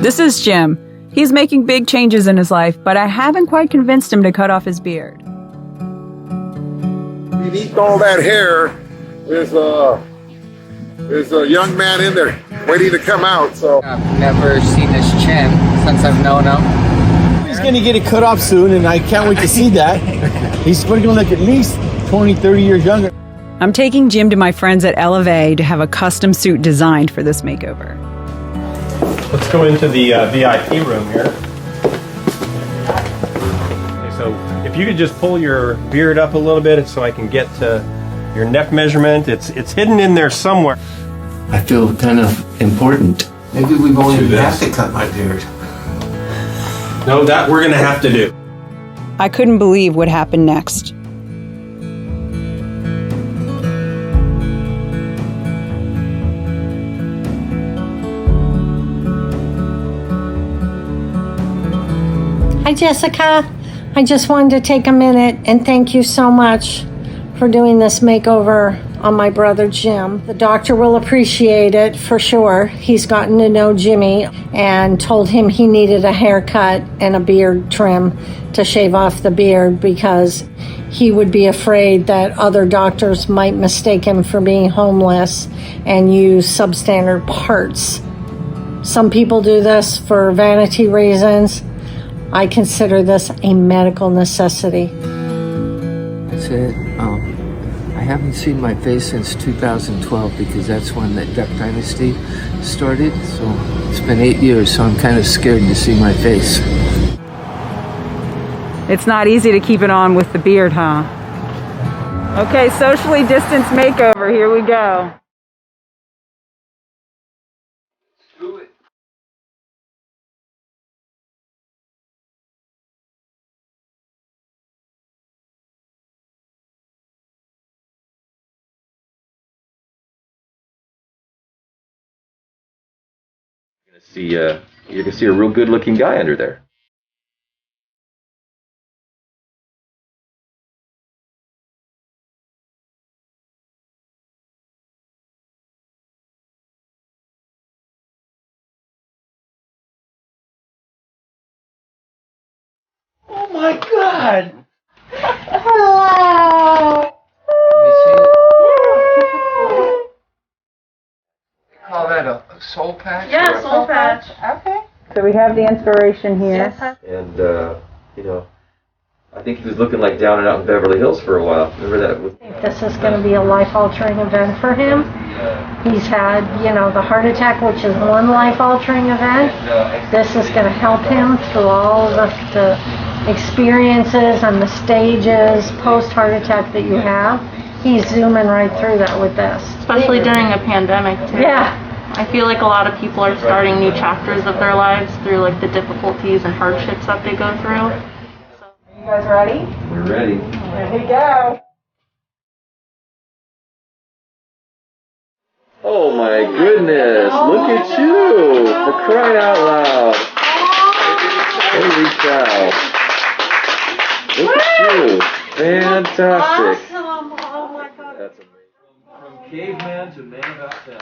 This is Jim. He's making big changes in his life, but I haven't quite convinced him to cut off his beard. Beneath all that hair is a young man in there waiting to come out. So I've never seen his chin since I've known him. He's going to get it cut off soon, and I can't wait to see that. He's going to look at least 20, 30 years younger. I'm taking Jim to my friends at Elevate to have a custom suit designed for this makeover. Let's go into the VIP room here. Okay, so if you could just pull your beard up a little bit so I can get to your neck measurement. It's hidden in there somewhere. I feel kind of important. Maybe we won't even have to cut my beard. No, that we're gonna have to do. I couldn't believe what happened next. Hi, Jessica. I just wanted to take a minute and thank you so much for doing this makeover on my brother Jim. The doctor will appreciate it for sure. He's gotten to know Jimmy and told him he needed a haircut and a beard trim to shave off the beard because he would be afraid that other doctors might mistake him for being homeless and use substandard parts. Some people do this for vanity reasons. I consider this a medical necessity. That's it. I haven't seen my face since 2012 because that's when the Duck Dynasty started. So it's been 8 years, so I'm kind of scared to see my face. It's not easy to keep it on with the beard, huh? Okay, socially distanced makeover. Here we go. You're gonna see a real good-looking guy under there. Oh my God! Hello! Call that a soul patch? Yeah, soul patch. Okay. So we have the inspiration here. And, I think he was looking like down and out in Beverly Hills for a while. Remember that? I think this is going to be a life-altering event for him. He's had, the heart attack, which is one life-altering event. This is going to help him through all of the experiences and the stages post-heart attack that you have. He's zooming right through that with this. Especially during a pandemic, too. Yeah. I feel like a lot of people are starting new chapters of their lives through like the difficulties and hardships that they go through. Are you guys ready? We're ready. Here we go. Oh my goodness! Look at you! For crying out loud! Holy cow! Look at you! Fantastic! Awesome! Oh my God. That's amazing. From caveman to man about town.